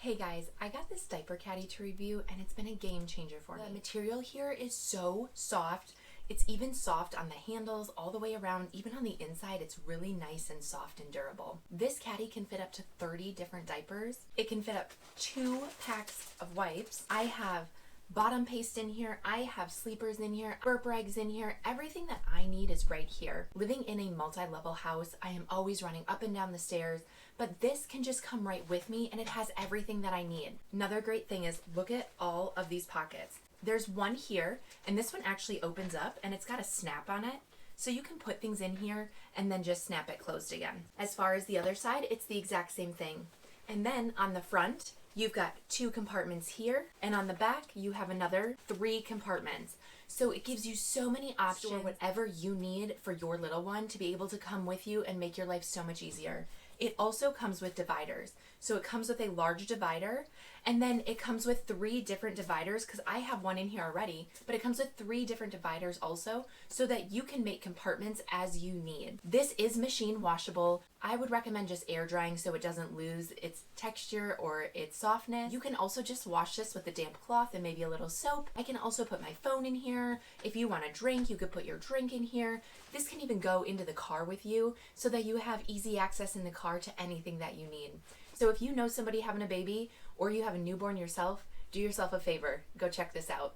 Hey guys, I got this diaper caddy to review and it's been a game changer for me. The material here is so soft. It's even soft on the handles all the way around, even on the inside. It's really nice and soft and durable. This caddy can fit up to 30 different diapers. It can fit up 2 packs of wipes. I have bottom paste in here, I have sleepers in here, burp rags in here. Everything that I need is right here. Living in a multi-level house, I am always running up and down the stairs, but this can just come right with me and it has everything that I need. Another great thing is look at all of these pockets. There's one here, and this one actually opens up and it's got a snap on it. So you can put things in here and then just snap it closed again. As far as the other side, it's the exact same thing. And then on the front, you've got 2 compartments here, and on the back you have another 3 compartments. So it gives you so many options for whatever you need for your little one to be able to come with you and make your life so much easier. It also comes with dividers. So it comes with a large divider, and then it comes with 3 different dividers, because I have one in here already, but it comes with 3 different dividers also, so that you can make compartments as you need. This is machine washable. I would recommend just air drying so it doesn't lose its texture or its softness. You can also just wash this with a damp cloth and maybe a little soap. I can also put my phone in here. If you want a drink, you could put your drink in here. This can even go into the car with you so that you have easy access in the car to anything that you need. So if you know somebody having a baby or you have a newborn yourself, do yourself a favor. Go check this out.